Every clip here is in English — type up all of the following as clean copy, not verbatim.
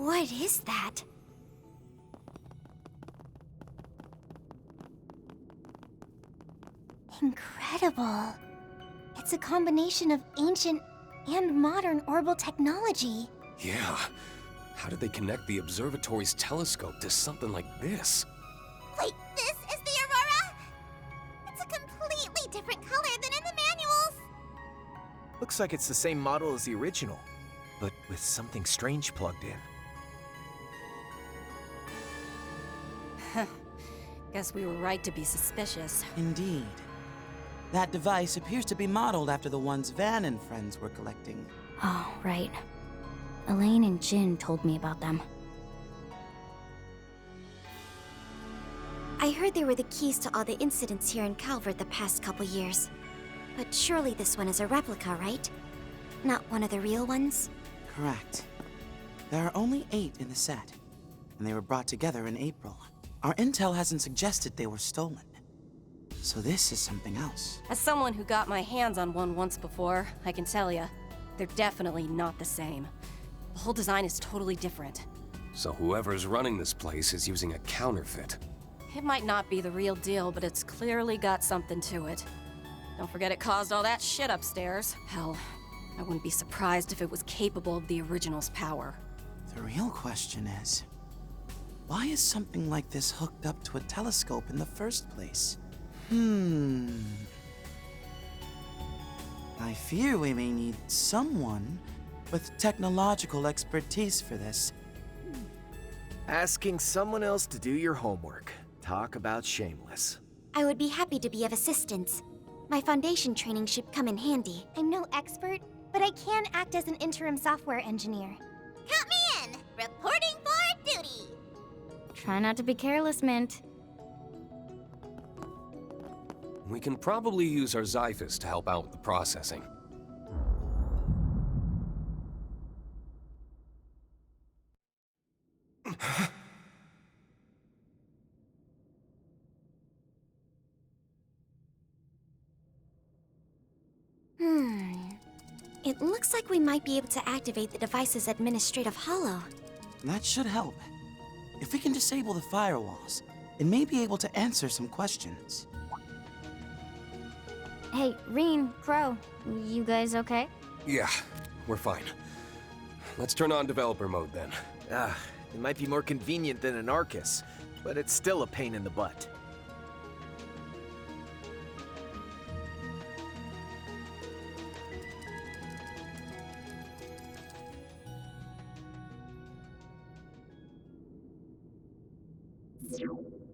What is that? Incredible. It's a combination of ancient and modern orbital technology. Yeah. How did they connect the observatory's telescope to something like this? Wait, this is the Aurora? It's a completely different color than in the manuals! Looks like it's the same model as the original, but with something strange plugged in. Guess we were right to be suspicious. Indeed. That device appears to be modeled after the ones Van and friends were collecting. Oh, right. Elaine and Jin told me about them. I heard they were the keys to all the incidents here in Calvert the past couple years. But surely this one is a replica, right? Not one of the real ones? Correct. There are only 8 in the set, and they were brought together in April. Our intel hasn't suggested they were stolen. So this is something else. As someone who got my hands on one once before, I can tell ya, they're definitely not the same. The whole design is totally different. So whoever's running this place is using a counterfeit. It might not be the real deal, but it's clearly got something to it. Don't forget it caused all that shit upstairs. Hell, I wouldn't be surprised if it was capable of the original's power. The real question is, why is something like this hooked up to a telescope in the first place? I fear we may need someone with technological expertise for this. Asking someone else to do your homework. Talk about shameless. I would be happy to be of assistance. My foundation training should come in handy. I'm no expert, but I can act as an interim software engineer. Count me in! Reporting for duty! Try not to be careless, Mint. We can probably use our Xiphus to help out with the processing. It looks like we might be able to activate the device's administrative holo. That should help. If we can disable the firewalls, it may be able to answer some questions. Hey, Reen, Crow, you guys okay? Yeah, we're fine. Let's turn on developer mode then. It might be more convenient than an Arcus, but it's still a pain in the butt.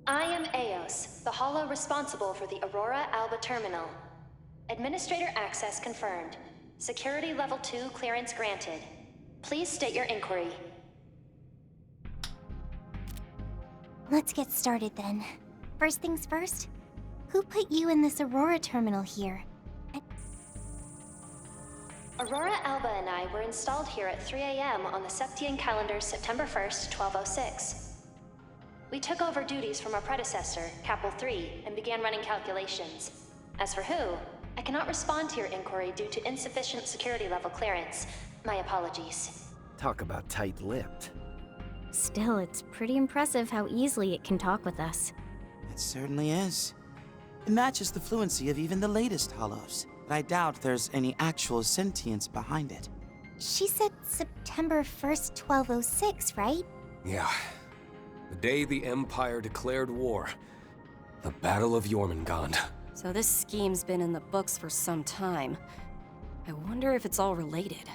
I am Eos, the holo responsible for the Aurora Alba terminal. Administrator access confirmed. Security level 2 clearance granted. Please state your inquiry. Let's get started then. First things first, who put you in this Aurora terminal here? Aurora Alba and I were installed here at 3 a.m. on the Septian calendar September 1st, 1206. We took over duties from our predecessor, Capel 3, and began running calculations. As for who, I cannot respond to your inquiry due to insufficient security level clearance. My apologies. Talk about tight-lipped. Still, it's pretty impressive how easily it can talk with us. It certainly is. It matches the fluency of even the latest holos, but I doubt there's any actual sentience behind it. She said September 1st, 1206, right? Yeah. The day the Empire declared war. The Battle of Jormungand. So this scheme's been in the books for some time. I wonder if it's all related.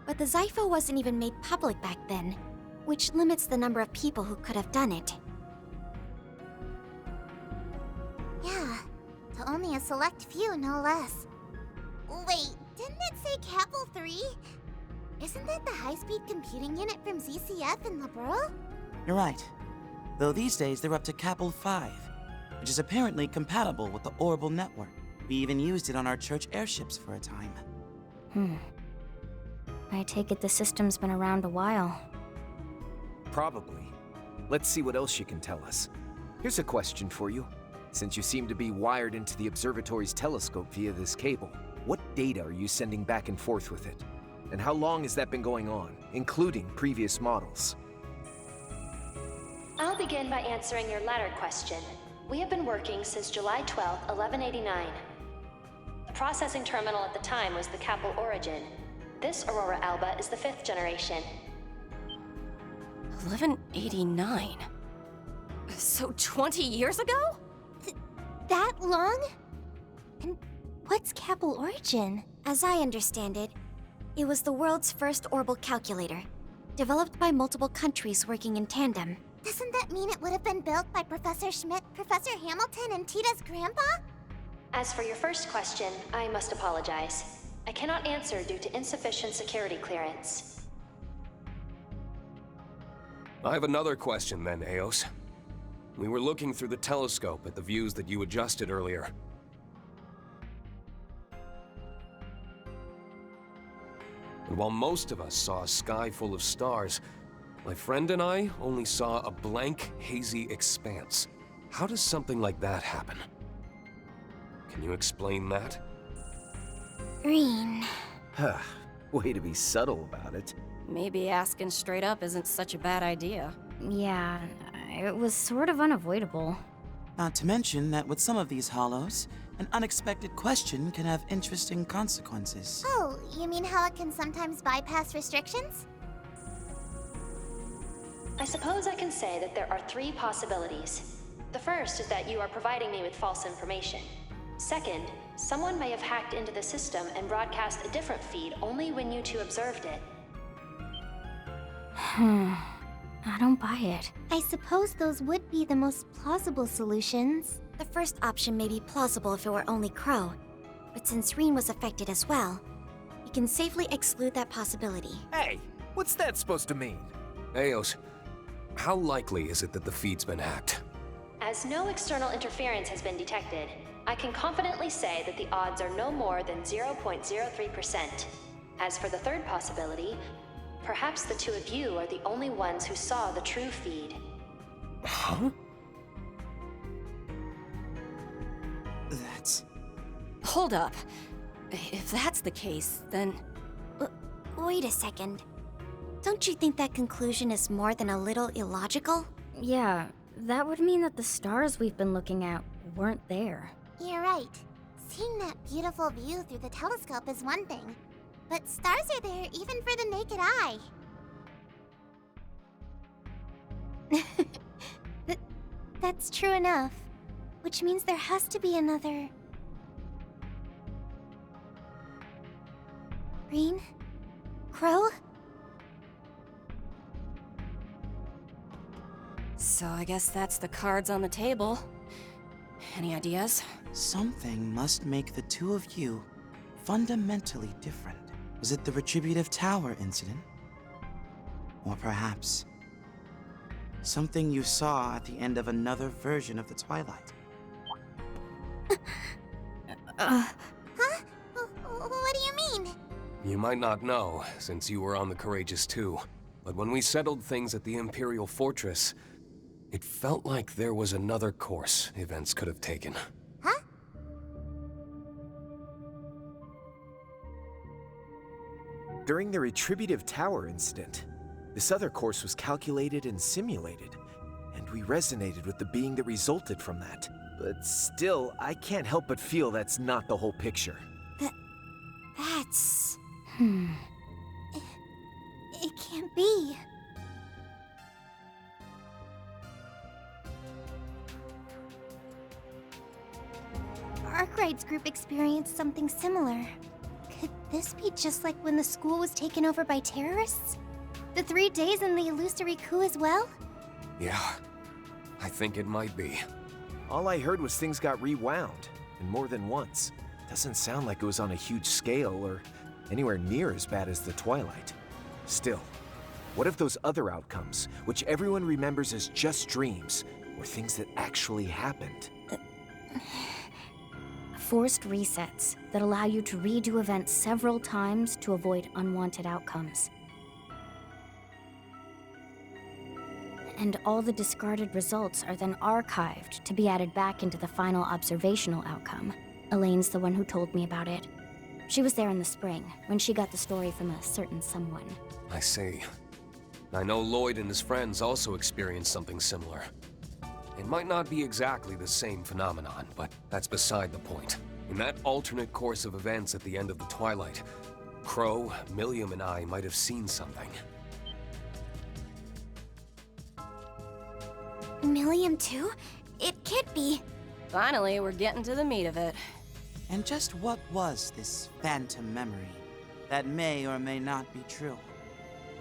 But the Xiphos wasn't even made public back then, which limits the number of people who could have done it. Yeah, to only a select few, no less. Wait, didn't it say Capel 3? Isn't that the high-speed computing unit from ZCF in Liberl? You're right. Though these days they're up to Capel 5, which is apparently compatible with the Orbital network. We even used it on our church airships for a time. I take it the system's been around a while. Probably. Let's see what else you can tell us. Here's a question for you. Since you seem to be wired into the observatory's telescope via this cable, what data are you sending back and forth with it? And how long has that been going on, including previous models? I'll begin by answering your latter question. We have been working since July 12, 1189. The processing terminal at the time was the Capel Origin. This Aurora Alba is the 5th generation. 1189? So 20 years ago? That long? And what's Capel Origin? As I understand it, it was the world's first orbital calculator, developed by multiple countries working in tandem. Doesn't that mean it would have been built by Professor Schmidt, Professor Hamilton, and Tita's grandpa? As for your first question, I must apologize. I cannot answer due to insufficient security clearance. I have another question then, Eos. We were looking through the telescope at the views that you adjusted earlier. And while most of us saw a sky full of stars, my friend and I only saw a blank, hazy expanse. How does something like that happen? Can you explain that? Green. Huh. Way to be subtle about it. Maybe asking straight up isn't such a bad idea. Yeah, it was sort of unavoidable. Not to mention that with some of these hollows, an unexpected question can have interesting consequences. Oh, you mean how it can sometimes bypass restrictions? I suppose I can say that there are 3 possibilities. The first is that you are providing me with false information. Second, someone may have hacked into the system and broadcast a different feed only when you two observed it. I don't buy it. I suppose those would be the most plausible solutions. The first option may be plausible if it were only Crow, but since Reen was affected as well, we can safely exclude that possibility. Hey, what's that supposed to mean? Eos, how likely is it that the feed's been hacked? As no external interference has been detected, I can confidently say that the odds are no more than 0.03%. As for the third possibility, perhaps the two of you are the only ones who saw the true feed. Huh? That's... Hold up. If that's the case, then... Wait a second. Don't you think that conclusion is more than a little illogical? Yeah, that would mean that the stars we've been looking at weren't there. You're right. Seeing that beautiful view through the telescope is one thing, but stars are there even for the naked eye. That's true enough. Which means there has to be another... Green? Crow? So I guess that's the cards on the table. Any ideas? Something must make the two of you fundamentally different. Was it the Retributive Tower incident? Or perhaps something you saw at the end of another version of the Twilight? Huh? What do you mean? You might not know, since you were on the Courageous too, but when we settled things at the Imperial Fortress, it felt like there was another course events could have taken. Huh? During the Retributive Tower incident, this other course was calculated and simulated, and we resonated with the being that resulted from that. But still, I can't help but feel that's not the whole picture. That's... It can't be. Arkwright's group experienced something similar. Could this be just like when the school was taken over by terrorists? The 3 days in the illusory coup as well? Yeah, I think it might be. All I heard was things got rewound, and more than once. Doesn't sound like it was on a huge scale or anywhere near as bad as the Twilight. Still, what if those other outcomes, which everyone remembers as just dreams, were things that actually happened? Forced resets that allow you to redo events several times to avoid unwanted outcomes. And all the discarded results are then archived to be added back into the final observational outcome. Elaine's the one who told me about it. She was there in the spring, when she got the story from a certain someone. I see. I know Lloyd and his friends also experienced something similar. It might not be exactly the same phenomenon, but that's beside the point. In that alternate course of events at the end of the Twilight, Crow, Millium, and I might have seen something. Millium too? It can't be. Finally, we're getting to the meat of it. And just what was this phantom memory that may or may not be true?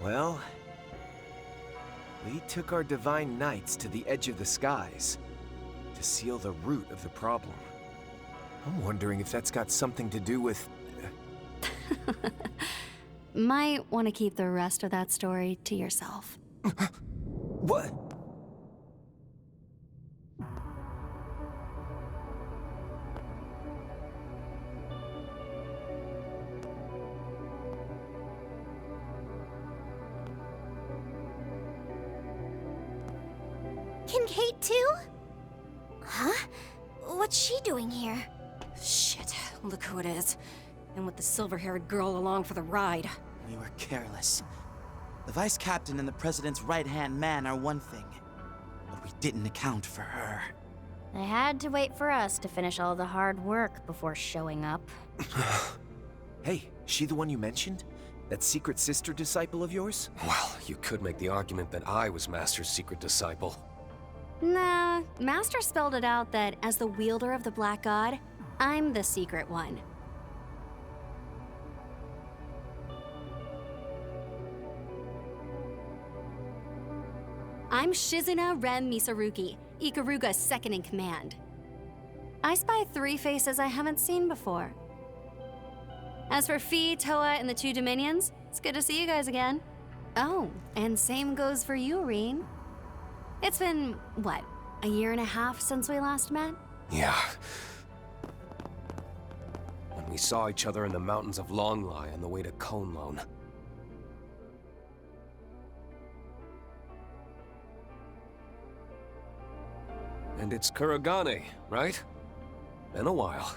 Well, we took our divine knights to the edge of the skies to seal the root of the problem. I'm wondering if that's got something to do with... Might want to keep the rest of that story to yourself. What? Kincaid too? Huh? What's she doing here? Shit, look who it is. And with the silver-haired girl along for the ride. We were careless. The vice captain and the president's right-hand man are one thing, but we didn't account for her. They had to wait for us to finish all the hard work before showing up. Hey, she the one you mentioned? That secret sister disciple of yours? Well, you could make the argument that I was Master's secret disciple. Nah, Master spelled it out that as the wielder of the Black God, I'm the secret one. I'm Shizuna Rem Misaruki, Ikaruga's second in command. I spy 3 faces I haven't seen before. As for Fi, Toa, and the 2 Dominions, it's good to see you guys again. Oh, and same goes for you, Reen. It's been, what, a year and a half since we last met? Yeah. When we saw each other in the mountains of Longlai on the way to Conlone. And it's Kuragane, right? Been a while.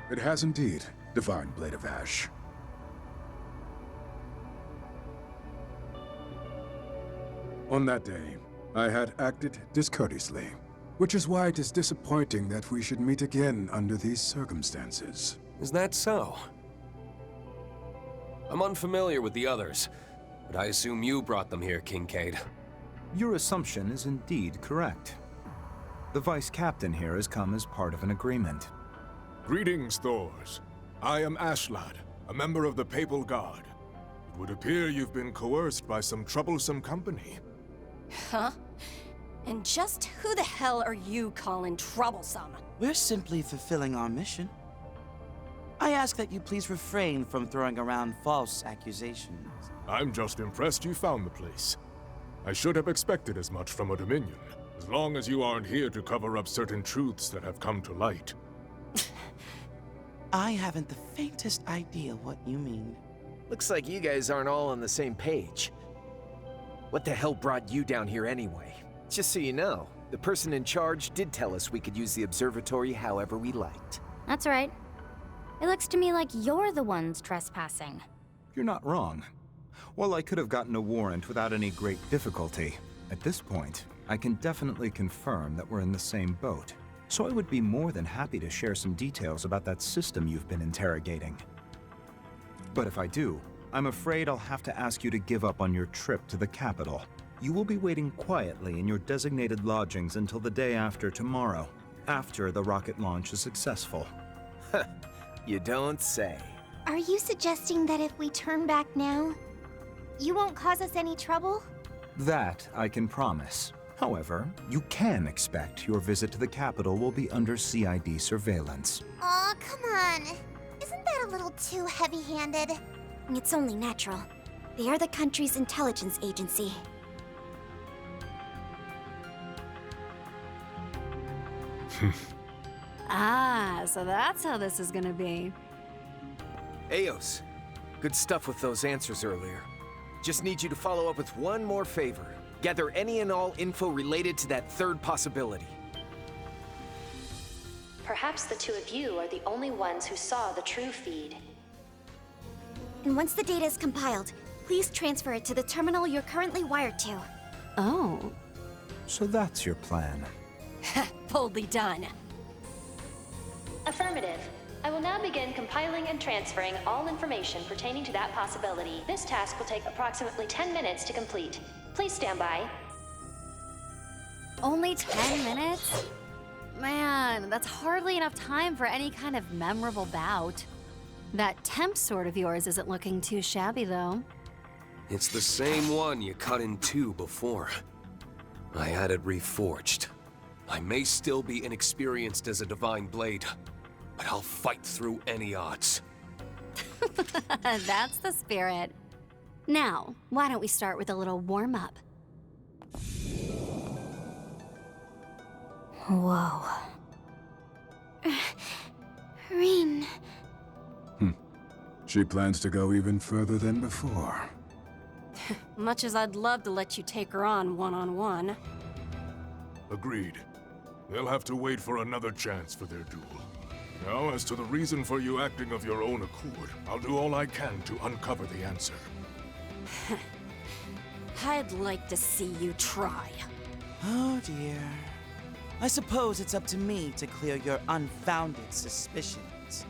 It has indeed, Divine Blade of Ash. On that day, I had acted discourteously, which is why it is disappointing that we should meet again under these circumstances. Is that so? I'm unfamiliar with the others, but I assume you brought them here, Kincaid. Your assumption is indeed correct. The Vice Captain here has come as part of an agreement. Greetings, Thors. I am Ashlad, a member of the Papal Guard. It would appear you've been coerced by some troublesome company. Huh? And just who the hell are you calling troublesome? We're simply fulfilling our mission. I ask that you please refrain from throwing around false accusations. I'm just impressed you found the place. I should have expected as much from a Dominion, as long as you aren't here to cover up certain truths that have come to light. I haven't the faintest idea what you mean. Looks like you guys aren't all on the same page. What the hell brought you down here anyway? Just so you know, the person in charge did tell us we could use the observatory however we liked. That's right. It looks to me like you're the ones trespassing. You're not wrong. While I could have gotten a warrant without any great difficulty, at this point, I can definitely confirm that we're in the same boat. So I would be more than happy to share some details about that system you've been interrogating. But if I do, I'm afraid I'll have to ask you to give up on your trip to the capital. You will be waiting quietly in your designated lodgings until the day after tomorrow, after the rocket launch is successful. You don't say. Are you suggesting that if we turn back now, you won't cause us any trouble? That I can promise. However, you can expect your visit to the capital will be under CID surveillance. Aw, come on. Isn't that a little too heavy-handed? It's only natural. They are the country's intelligence agency. Ah, so that's how this is gonna be. Eos, good stuff with those answers earlier. Just need you to follow up with one more favor. Gather any and all info related to that third possibility. Perhaps the 2 of you are the only ones who saw the true feed. And once the data is compiled, Please transfer it to the terminal you're currently wired to. Oh. So that's your plan. Boldly done. Affirmative. I will now begin compiling and transferring all information pertaining to that possibility. This task will take approximately 10 minutes to complete. Please stand by. Only 10 minutes? Man, that's hardly enough time for any kind of memorable bout. That temp sword of yours isn't looking too shabby, though. It's the same one you cut in two before. I had it reforged. I may still be inexperienced as a divine blade, but I'll fight through any odds. That's the spirit. Now, why don't we start with a little warm-up? Whoa. Rean. She plans to go even further than before. Much as I'd love to let you take her on one-on-one. Agreed. They'll have to wait for another chance for their duel. Now, as to the reason for you acting of your own accord, I'll do all I can to uncover the answer. I'd like to see you try. Oh dear. I suppose it's up to me to clear your unfounded suspicions.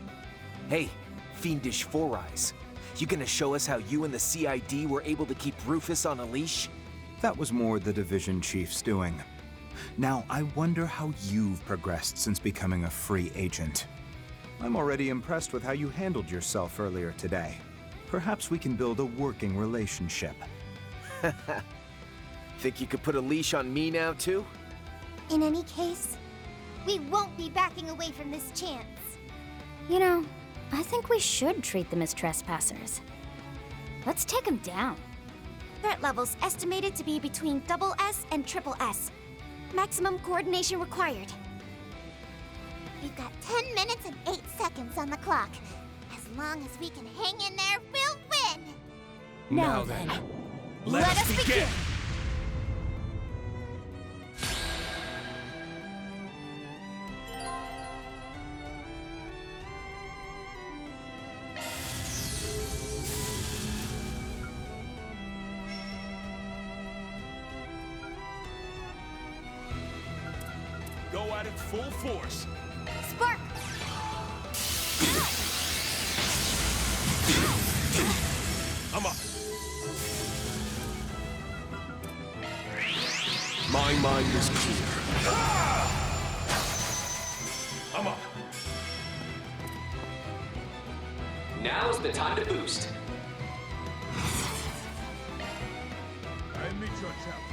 Hey, Fiendish Four Eyes. You gonna show us how you and the CID were able to keep Rufus on a leash? That was more the Division Chief's doing. Now, I wonder how you've progressed since becoming a free agent. I'm already impressed with how you handled yourself earlier today. Perhaps we can build a working relationship. Think you could put a leash on me now, too? In any case, we won't be backing away from this chance. You know, I think we should treat them as trespassers. Let's take them down. Threat levels estimated to be between SS and SS. Maximum coordination required. We've got 10 minutes and 8 seconds on the clock. As long as we can hang in there, we'll win! Now then, let us begin! Go at it full force. Spark! I'm up. My mind is clear. I'm up. Now's the time to boost. I meet your challenge.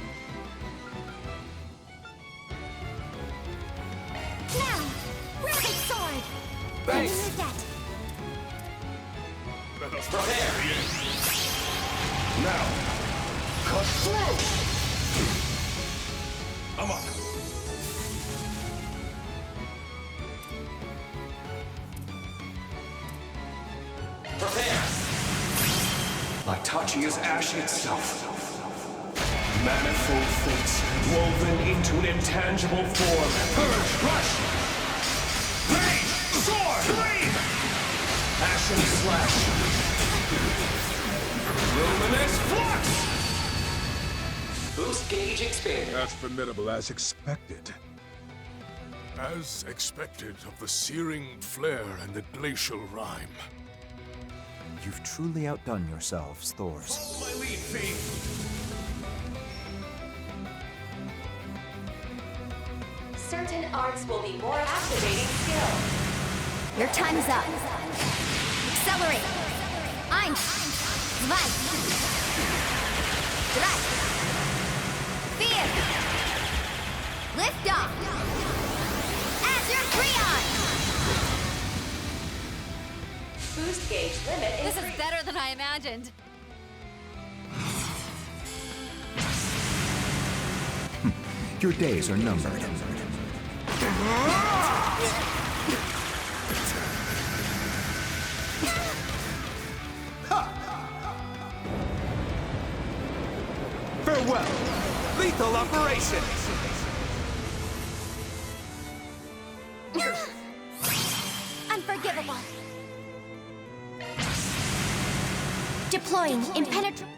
Now! Rapid sword! Thanks. Remove that! Let us Prepare. Now, cut through! I'm up. Prepare. Itachi is ash itself. Manifold fates woven into an intangible form. Purge, rush! Rage! Sword! Blade! Ashen slash! Luminous flux! Boost gauge expanded. As formidable as expected. As expected of the searing flare and the glacial rime. You've truly outdone yourselves, Thors. Follow my lead, Fee. Certain arts will be more activating skill. Your time is up. Accelerate. Eins. Zwei. Drei. Vier. Lift off. Azure Freon. Boost gauge limit This increased. is better than I imagined. Your days are numbered. Farewell! Lethal operation! Unforgivable. Deploy. Deploying impenetrable.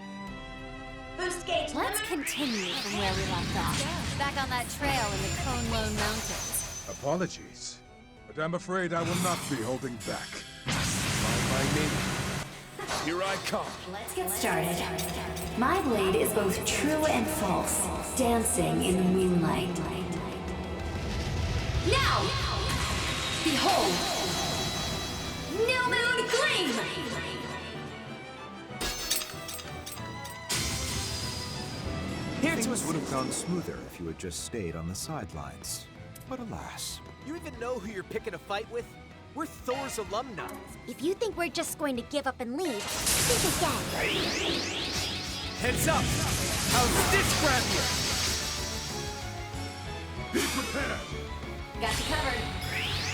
Boost gauge. Let's continue from where we left off. Back on that trail in the Cone Lone Mountains. Apologies, but I'm afraid I will not be holding back. By me. Here I come. Let's get started. My blade is both true and false, dancing in the moonlight. Now! Behold! New Moon Gleam! Things would have gone smoother if you had just stayed on the sidelines. But alas. You even know who you're picking a fight with? We're Thor's alumni. If you think we're just going to give up and leave, think again. Heads up! How's this grab you? Be prepared! Got you covered.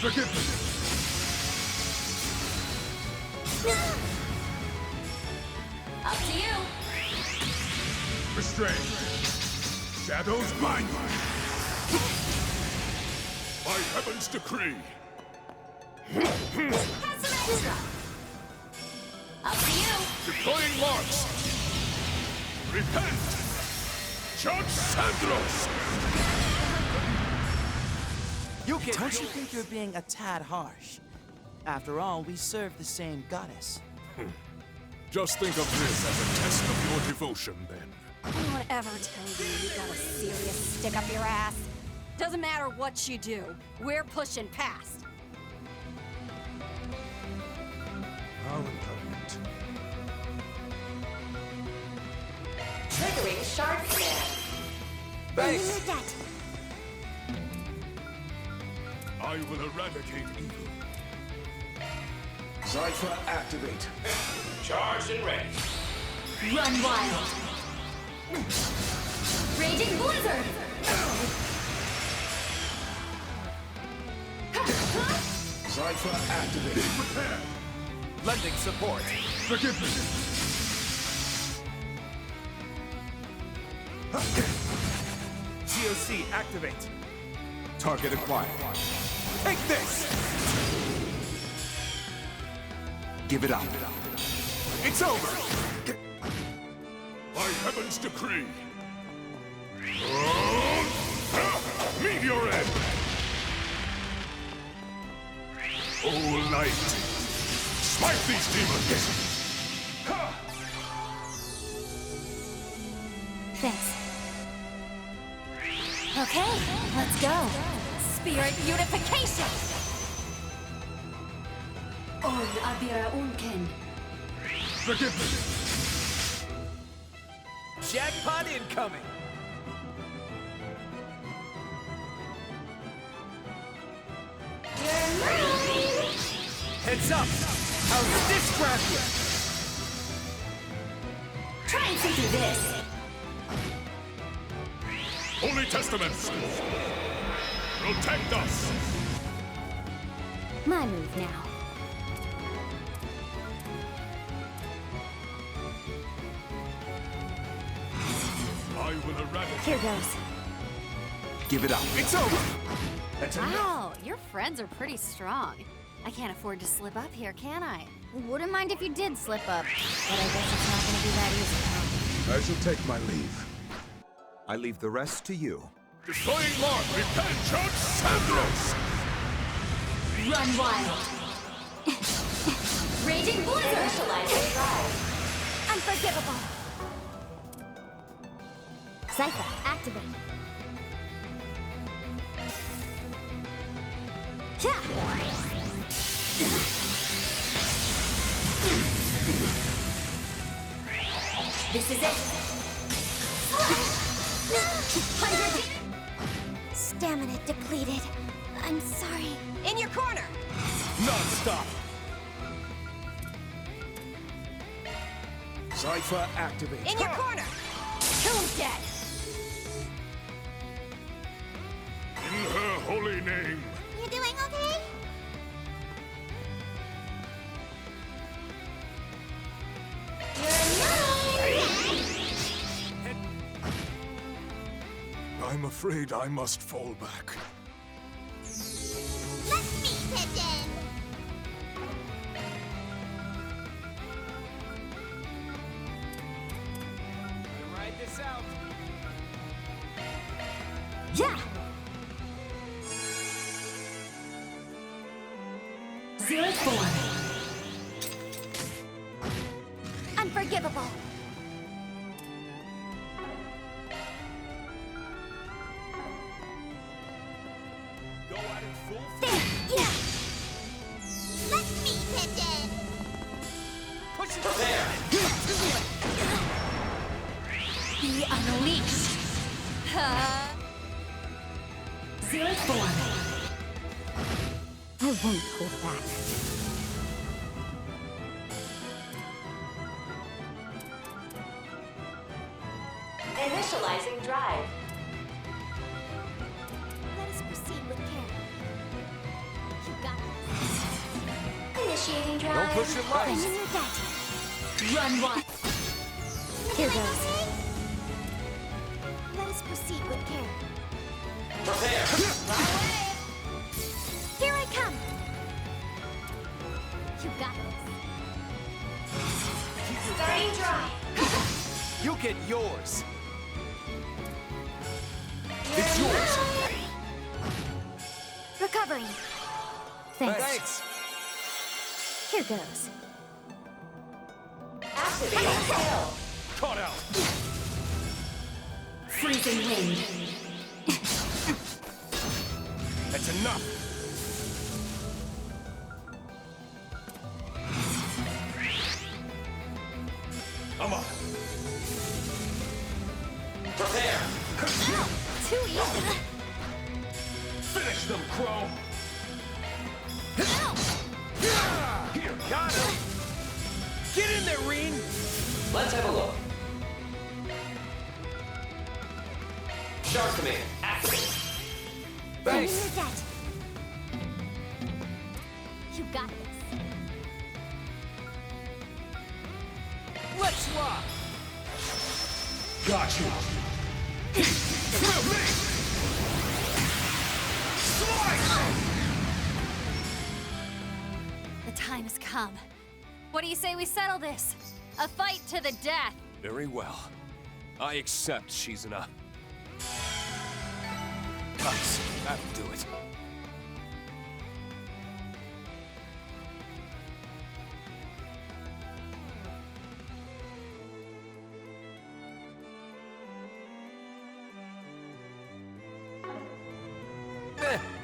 Forgive me! Up to you. Restrain. Shadows bind you. By heaven's decree. Have some extra. Up to you. Deploying marks. Repent. Judge Sandros. Don't you think you're being a tad harsh? After all, we serve the same goddess. Just think of this as a test of your devotion, then. Anyone ever tell you got a serious stick up your ass? Doesn't matter what you do, we're pushing past. How impertinent. Triggering Shard Scan. Base! I will eradicate evil. Cypher activate. Charged and ready. Run wild. Raging Blizzard. Cypher activate. Be prepared! Lending support. Forgive me! GOC activate. Target acquired. Take this! Give it up. It's over! By heaven's decree! Meet your end! Oh, light! Smite these demons! Thanks. Okay, let's go. Spirit unification! On Abira Unken. Forgive me! Jackpot incoming! Heads up! How's this grab you? Try and see through this. Holy Testaments! Protect us! My move now. I will eradicate. Here goes. Give it up. It's over! Wow, your friends are pretty strong. I can't afford to slip up here, can I? Wouldn't mind if you did slip up, but I guess it's not gonna be that easy. I shall take my leave. I leave the rest to you. Deploying mark! Repent, Judge Sandros! Run wild. Raging Blizzard. Unforgivable. Cypher, activate. This is it. Stamina depleted. I'm sorry. In your corner! Non-stop! Cypher activate. In your corner! Who's dead? In her holy name! You doing okay? I'm afraid I must fall back. Let's meet, Pigeon! Yeah! 0-4. Unforgivable. Go at it full There! Yeah! Let me hit it! push it. Prepare. Be unleashed. 0-4. I won't hold back. Initializing drive. Let us proceed with care. You got Initiating drive. Don't push it this. light. I'm in your debt. Run one. Here goes. Let us proceed with care. Prepare. Here I come. You got this. Starting drive. You get yours. It's yours. Recovering. Thanks. Here goes. Activating skill. Caught out. Freezing wind. That's enough. I'm up. Prepare. Too easy. Finish them, Crow. Here, got him. Get in there, Reen. Let's have a look. Shark command, activate. I'm in your debt. You got this. Let's rock. Got you. The time has come. What do you say we settle this? A fight to the death. Very well. I accept, Shizuna. Nice. That'll do it.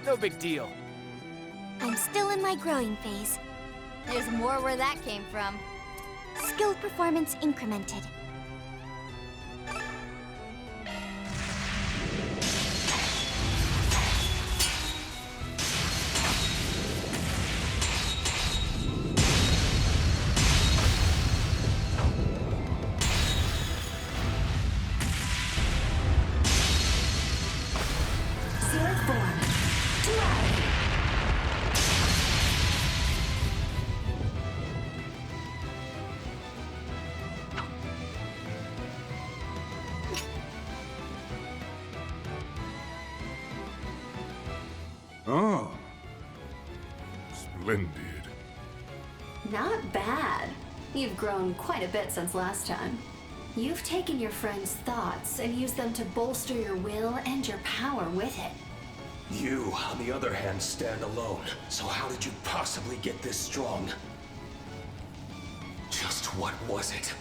No big deal. I'm still in my growing phase. There's more where that came from. Skill performance incremented. Oh, Splendid. Not bad. You've grown quite a bit since last time. You've taken your friend's thoughts and used them to bolster your will and your power with it. You, on the other hand, stand alone. So how did you possibly get this strong? Just what was it?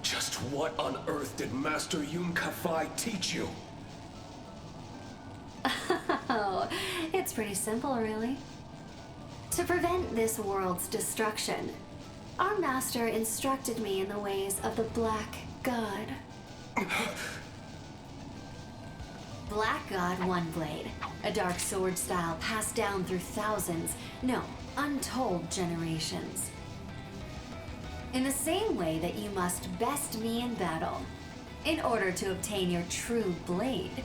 Just what on earth did Master Yun Ka-Fai teach you? Oh, it's pretty simple, really. To prevent this world's destruction, our master instructed me in the ways of the Black God. Black God One Blade, a dark sword style passed down through thousands, no, untold generations. In the same way that you must best me in battle, in order to obtain your true blade.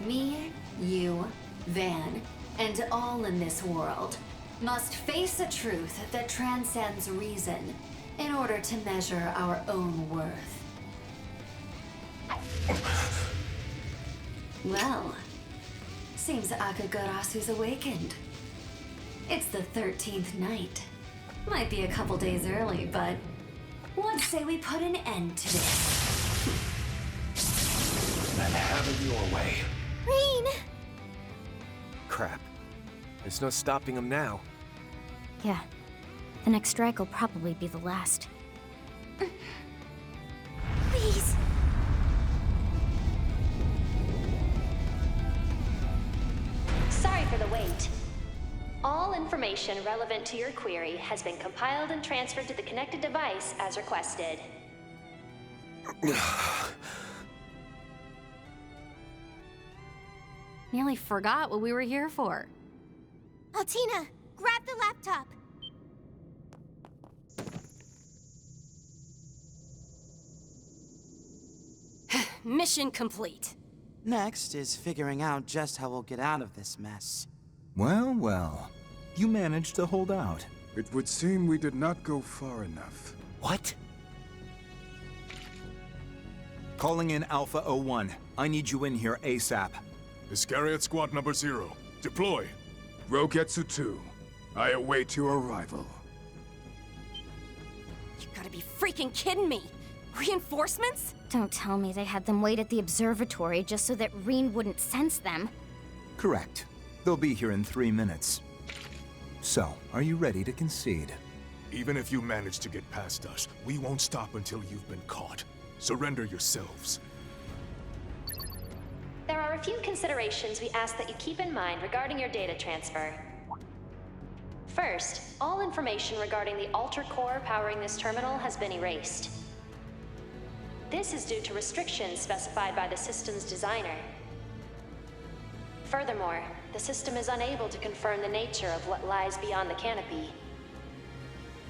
Me, you, Van, and all in this world must face a truth that transcends reason in order to measure our own worth. Well, seems Akagarasu's awakened. It's the 13th night. Might be a couple days early, but let's say we put an end to this. and have it your way. Rean! Crap. There's no stopping him now. Yeah. The next strike will probably be the last. Please! Sorry for the wait. All information relevant to your query has been compiled and transferred to the connected device as requested. Nearly forgot what we were here for. Altina, grab the laptop. Mission complete. Next is figuring out just how we'll get out of this mess. Well, well. You managed to hold out. It would seem we did not go far enough. What? Calling in Alpha 01. I need you in here ASAP. Iscariot Squad number 0. Deploy. Rogetsu 2. I await your arrival. You gotta be freaking kidding me! Reinforcements? Don't tell me they had them wait at the observatory just so that Rean wouldn't sense them. Correct. They'll be here in 3 minutes. So, are you ready to concede? Even if you manage to get past us, we won't stop until you've been caught. Surrender yourselves. There are a few considerations we ask that you keep in mind regarding your data transfer. First, all information regarding the Alter Core powering this terminal has been erased. This is due to restrictions specified by the system's designer. Furthermore, the system is unable to confirm the nature of what lies beyond the canopy.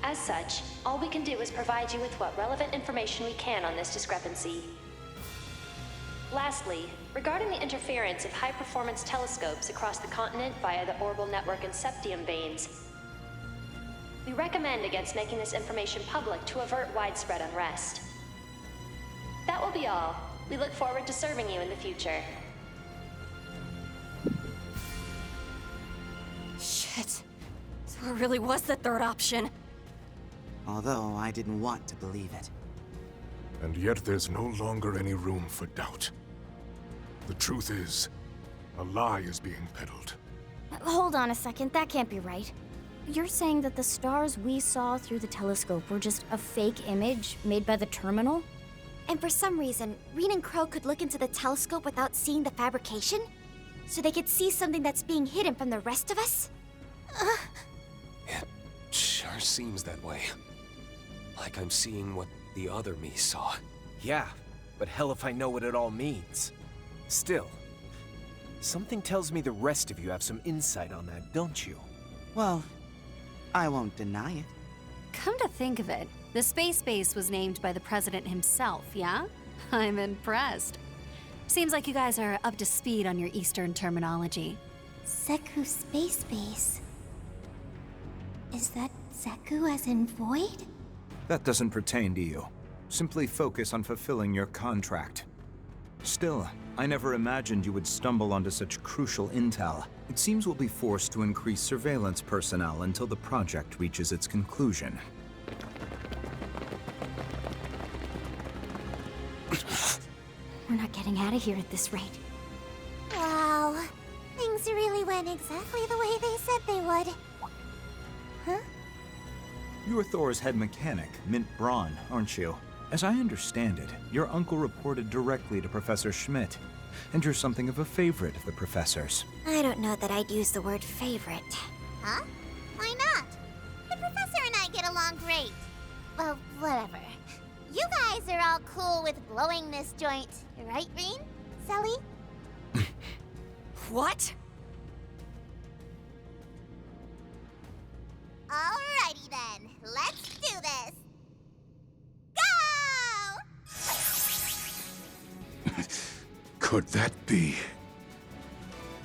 As such, all we can do is provide you with what relevant information we can on this discrepancy. Lastly, regarding the interference of high-performance telescopes across the continent via the Orbital Network and Septium veins, we recommend against making this information public to avert widespread unrest. That will be all. We look forward to serving you in the future. Shit. So it really was the third option. Although I didn't want to believe it. And yet there's no longer any room for doubt. The truth is, a lie is being peddled. Hold on a second, that can't be right. You're saying that the stars we saw through the telescope were just a fake image made by the terminal? And for some reason, Rean and Crow could look into the telescope without seeing the fabrication? So they could see something that's being hidden from the rest of us? It sure seems that way. Like I'm seeing what the other me saw. Yeah, but hell if I know what it all means. Still, something tells me the rest of you have some insight on that, don't you? Well, I won't deny it. Come to think of it, the space base was named by the president himself, yeah? I'm impressed. Seems like you guys are up to speed on your Eastern terminology. Zeku Space Base. Is that Zeku as in void? That doesn't pertain to you. Simply focus on fulfilling your contract. Still, I never imagined you would stumble onto such crucial intel. It seems we'll be forced to increase surveillance personnel until the project reaches its conclusion. We're not getting out of here at this rate. Wow. Things really went exactly the way they said they would. Huh? You're Thor's head mechanic, Mint Braun, aren't you? As I understand it, your uncle reported directly to Professor Schmidt, and you're something of a favorite of the professor's. I don't know that I'd use the word favorite. Huh? Why not? The professor and I get along great. Well, whatever. You guys are all cool with blowing this joint, right, Rean? Sully? What? Alrighty then, let's do this. Go! Could that be?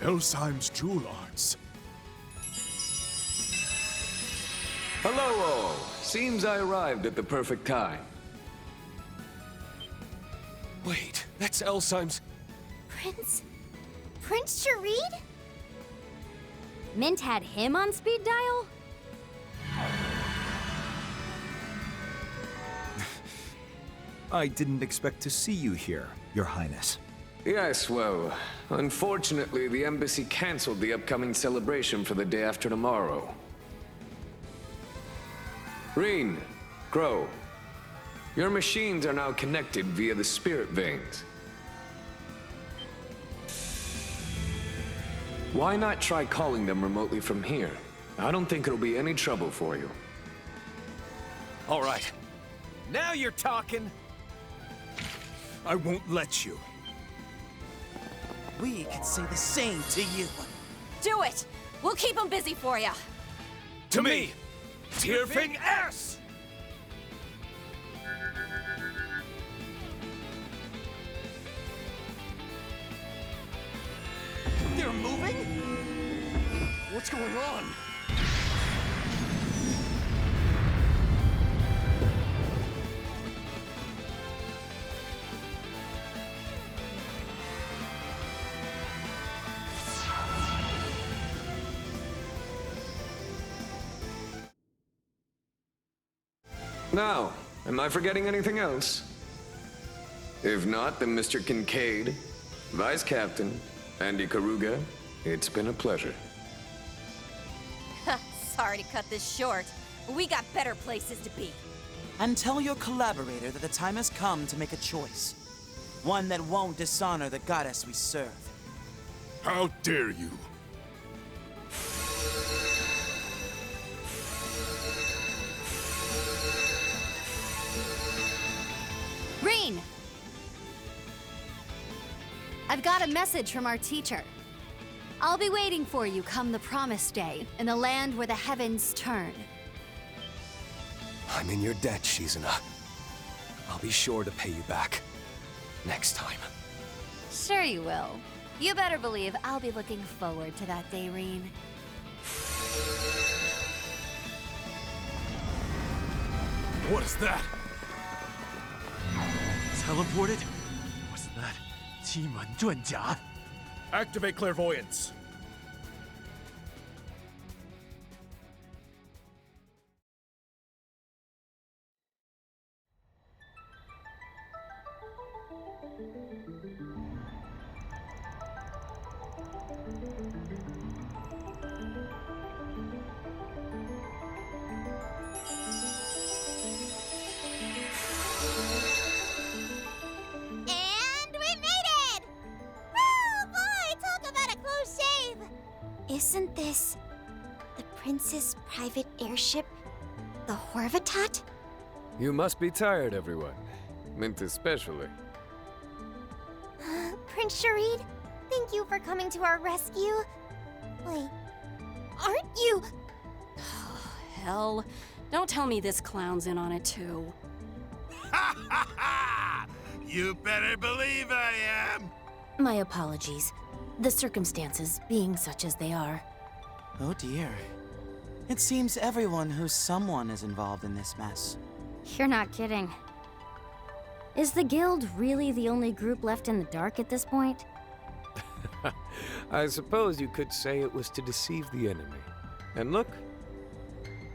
Elsheim's Jewel Arts. Hello all. Seems I arrived at the perfect time. Wait, that's Elsheim's... Prince Sharid? Mint had him on speed dial? I didn't expect to see you here, Your Highness. Yes, well, unfortunately, the embassy canceled the upcoming celebration for the day after tomorrow. Reen, Crow, your machines are now connected via the spirit veins. Why not try calling them remotely from here? I don't think it'll be any trouble for you. All right. Now you're talking. I won't let you. We could say the same to you. Do it! We'll keep them busy for you. To me, Tyrfing S! They're moving? What's going on? Now, am I forgetting anything else? If not, then Mr. Kincaid, Vice Captain, Andy Karuga, it's been a pleasure. Sorry to cut this short, but we got better places to be. And tell your collaborator that the time has come to make a choice. One that won't dishonor the goddess we serve. How dare you? Reen! I've got a message from our teacher. I'll be waiting for you come the promised day, in the land where the heavens turn. I'm in your debt, Shizuna. I'll be sure to pay you back. Next time. Sure you will. You better believe I'll be looking forward to that day, Reen. What is that? Teleported? Was that 七门遁甲? Activate clairvoyance. Isn't this the Prince's private airship, the Horvatat? You must be tired, everyone. Mint especially. Prince Sharid, thank you for coming to our rescue. Wait, aren't you? Hell, don't tell me this clown's in on it too. You better believe I am! My apologies. The circumstances being such as they are. Oh dear. It seems everyone who's someone is involved in this mess. You're not kidding. Is the Guild really the only group left in the dark at this point? I suppose you could say it was to deceive the enemy. And look,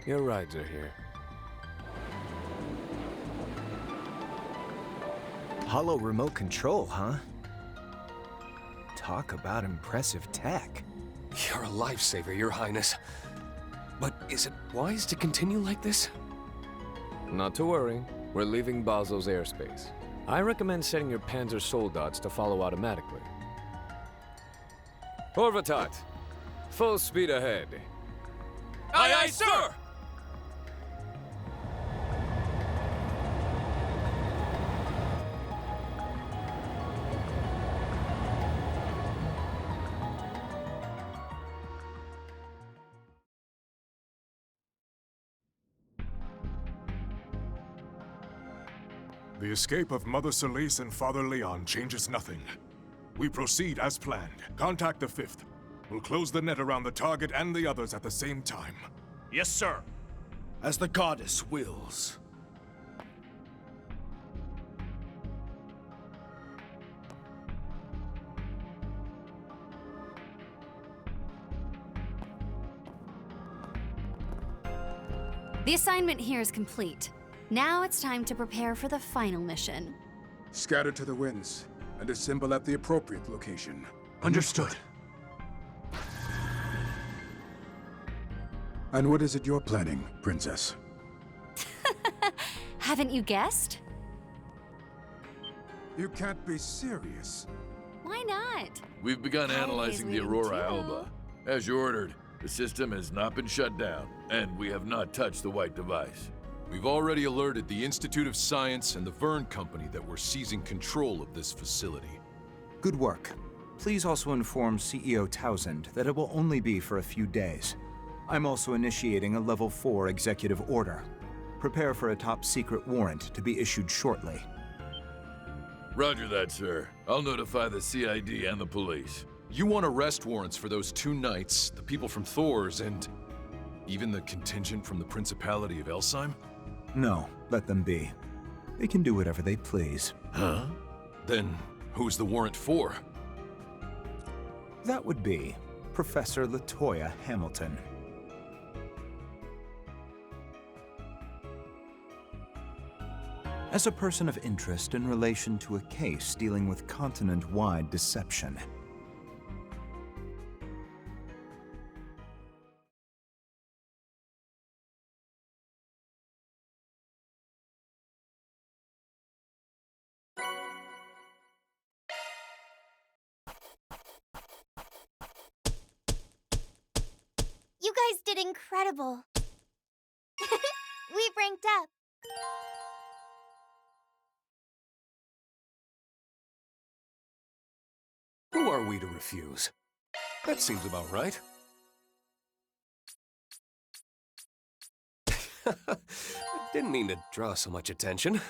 your rides are here. Hollow remote control, huh? Talk about impressive tech. You're a lifesaver, Your Highness. But is it wise to continue like this? Not to worry. We're leaving Basel's airspace. I recommend setting your Panzer Soldats to follow automatically. Horvatat, full speed ahead. Aye, aye, sir! The escape of Mother Solis and Father Leon changes nothing. We proceed as planned. Contact the 5th. We'll close the net around the target and the others at the same time. Yes, sir. As the goddess wills. The assignment here is complete. Now it's time to prepare for the final mission. Scatter to the winds. and assemble at the appropriate location. Understood. And what is it you're planning, Princess? Haven't you guessed? You can't be serious. Why not? We've begun Always analyzing the leading Aurora to. Alba. As you ordered, the system has not been shut down, and we have not touched the white device. We've already alerted the Institute of Science and the Vern Company that we're seizing control of this facility. Good work. Please also inform CEO Townsend that it will only be for a few days. I'm also initiating a Level 4 executive order. Prepare for a top-secret warrant to be issued shortly. Roger that, sir. I'll notify the CID and the police. You want arrest warrants for those 2 knights, the people from Thor's, and even the contingent from the Principality of Elsheim? No, let them be. They can do whatever they please. Huh? Then who's the warrant for? That would be Professor Latoya Hamilton. As a person of interest in relation to a case dealing with continent-wide deception. You guys did incredible. We've ranked up. Who are we to refuse? That seems about right. Didn't mean to draw so much attention.